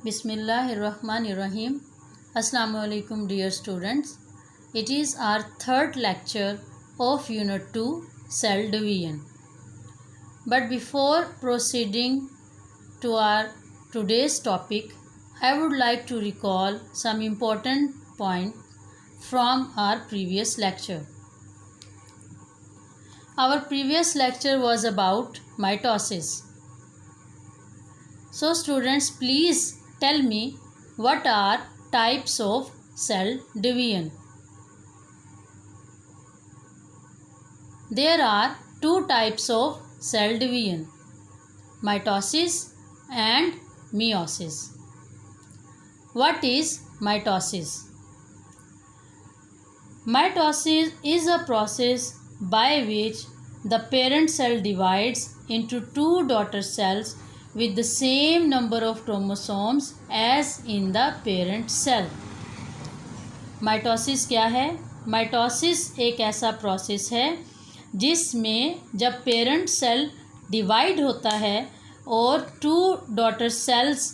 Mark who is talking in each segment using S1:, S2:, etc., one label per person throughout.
S1: Bismillahirrahmanirrahim. Assalamu alaikum dear students. It is our third lecture of Unit 2 Cell Division. But before proceeding to our today's topic, I would like to recall some important points from our previous lecture. Our previous lecture was about mitosis. So students, please tell me what are types of cell division. There are two types of cell division, mitosis and meiosis. What is mitosis? Mitosis is a process by which the parent cell divides into two daughter cells with the same number of chromosomes as in the parent cell. Mitosis क्या है? Mitosis एक ऐसा process है जिसमें जब parent cell divide होता है और टू डॉटर सेल्स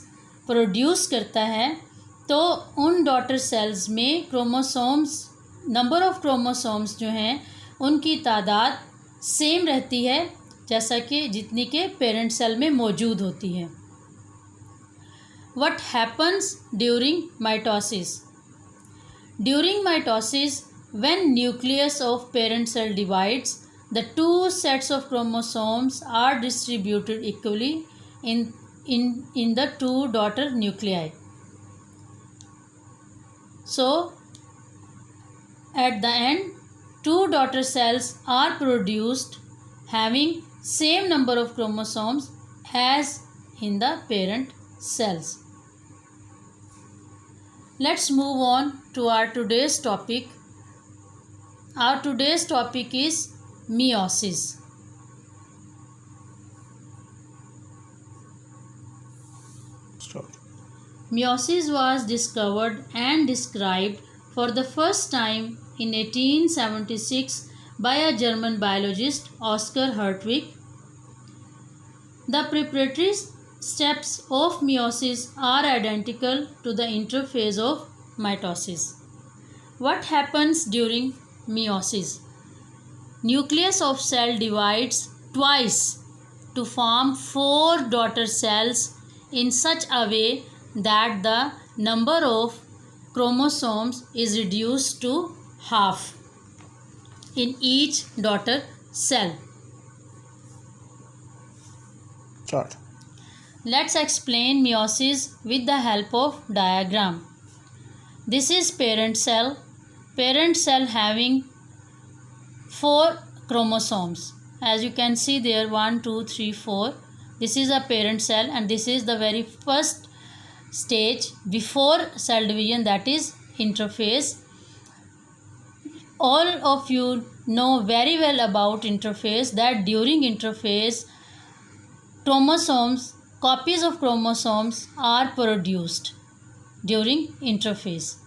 S1: प्रोड्यूस करता है तो उन डॉटर सेल्स में क्रोमोसोम्स नंबर ऑफ क्रोमोसोम्स जो हैं उनकी तादाद सेम रहती है जैसा कि जितनी के पेरेंट सेल में मौजूद होती है. What happens during mitosis? During mitosis when nucleus of parent cell divides, the two sets of chromosomes are distributed equally in the two daughter nuclei. So at the end, two daughter cells are produced having same number of chromosomes as in the parent cells. Let's move on to our today's topic. Our today's topic is meiosis. Meiosis was discovered and described for the first time in 1876 by a German biologist, Oskar Hartwig. The preparatory steps of meiosis are identical to the interphase of mitosis. What happens during meiosis? Nucleus of cell divides twice to form four daughter cells in such a way that the number of chromosomes is reduced to half in each daughter cell.
S2: Start.
S1: Let's explain meiosis with the help of diagram. This is parent cell having four chromosomes. As you can see there, 1 2 3 4. This is a parent cell and this is the very first stage before cell division, that is interphase. All of you know very well about interphase, that during interphase copies of chromosomes are produced during interphase.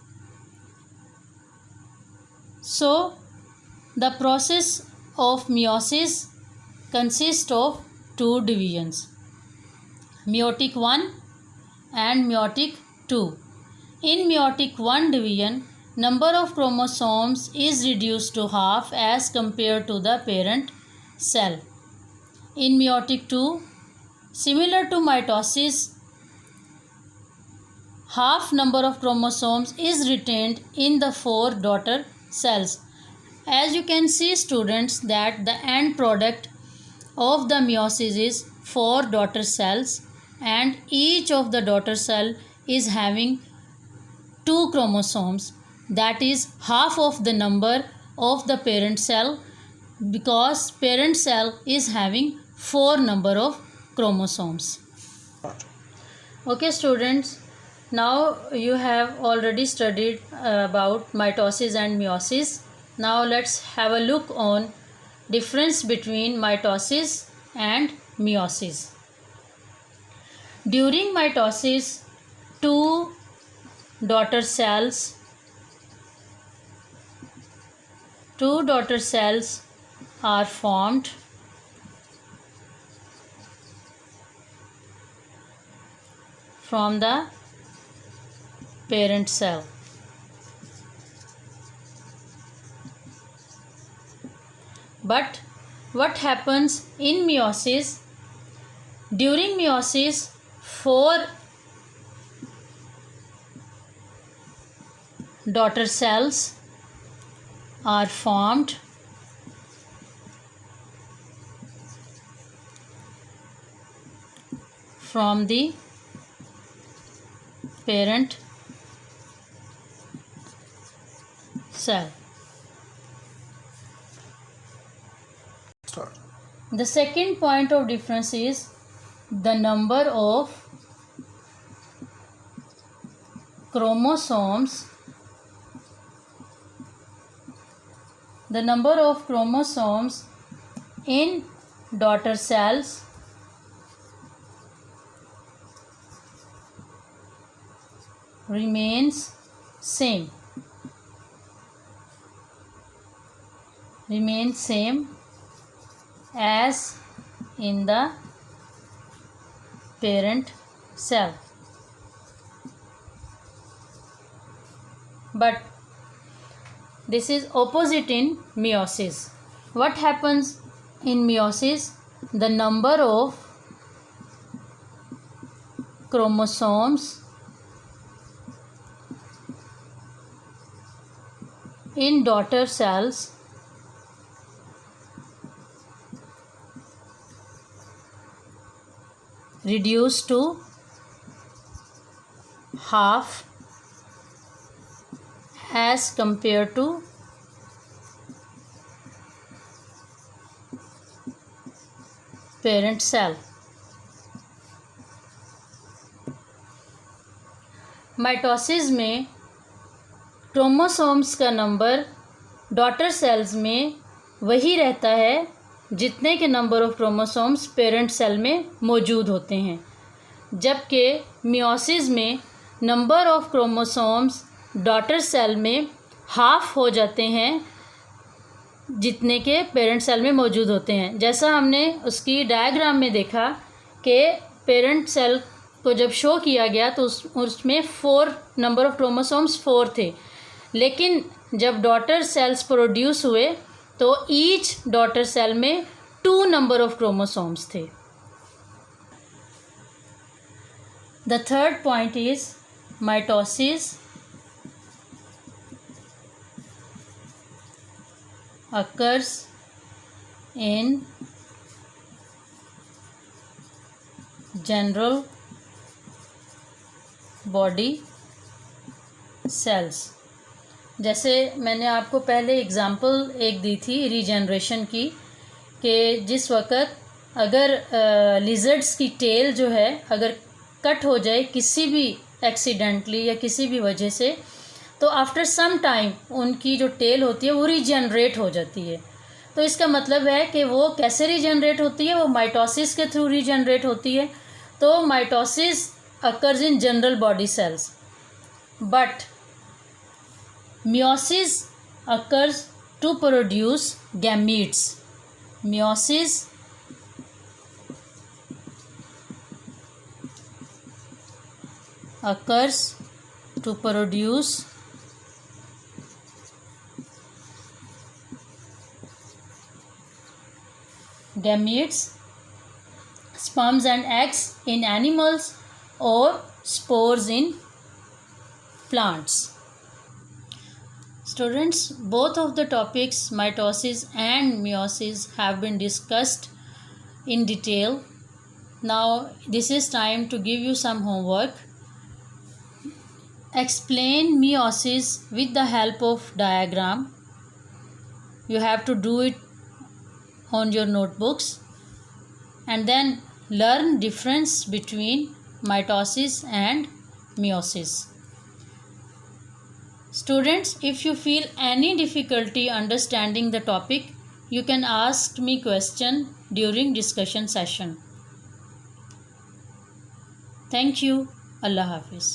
S1: So the process of meiosis consists of two divisions, meiotic 1 and meiotic 2. In meiotic 1 division, number of chromosomes is reduced to half as compared to the parent cell. In meiotic 2, similar to mitosis, half number of chromosomes is retained in the four daughter cells. As you can see students, that the end product of the meiosis is four daughter cells and each of the daughter cell is having two chromosomes, that is half of the number of the parent cell, because parent cell is having four number of chromosomes. Okay students, now you have already studied about mitosis and meiosis. Now let's have a look on difference between mitosis and meiosis. During mitosis, two daughter cells are formed from the parent cell. But what happens in meiosis? During meiosis, 4 daughter cells are formed from the parent cell. The second point of difference is the number of chromosomes. The number of chromosomes in daughter cells remains same. As in the parent cell. But this is opposite in meiosis. What happens in meiosis? The number of chromosomes in daughter cells reduced to half as compared to parent cell. Mitosis में chromosomes का number daughter cells में वही रहता है जितने के number of chromosomes parent cell में मौजूद होते हैं, जबकि मियोसिस में number of chromosomes daughter cell में हाफ हो जाते हैं जितने के पेरेंट सेल में मौजूद होते हैं। जैसा हमने उसकी डायग्राम में देखा कि पेरेंट सेल को जब शो किया गया तो उसमें 4 नंबर ऑफ क्रोमोसोम्स 4 थे, लेकिन जब डॉटर सेल्स प्रोड्यूस हुए तो ईच डॉटर सेल में 2 नंबर ऑफ क्रोमोसोम्स थे। The third point is mitosis occurs in general body cells। जैसे मैंने आपको पहले एग्ज़ाम्पल एक दी थी रीजनरेशन की, कि जिस वक़्त अगर लिजर्ड्स की टेल जो है अगर कट हो जाए किसी भी एक्सीडेंटली या किसी भी वजह से, तो आफ्टर सम टाइम उनकी जो टेल होती है वो रीजनरेट हो जाती है। तो इसका मतलब है कि वो कैसे रीजनरेट होती है, वो माइटोसिस के थ्रू रीजनरेट होती है। तो mitosis occurs in general body cells, but meiosis occurs to produce gametes. Meiosis occurs to produce gametes, sperms and eggs in animals or spores in plants. Students, both of the topics mitosis and meiosis have been discussed in detail. Now this is time to give you some homework. Explain meiosis with the help of diagram. You have to do it on your notebooks, and then learn difference between mitosis and meiosis. Students, if you feel any difficulty understanding the topic, you can ask me question during discussion session. Thank you. Allah Hafiz.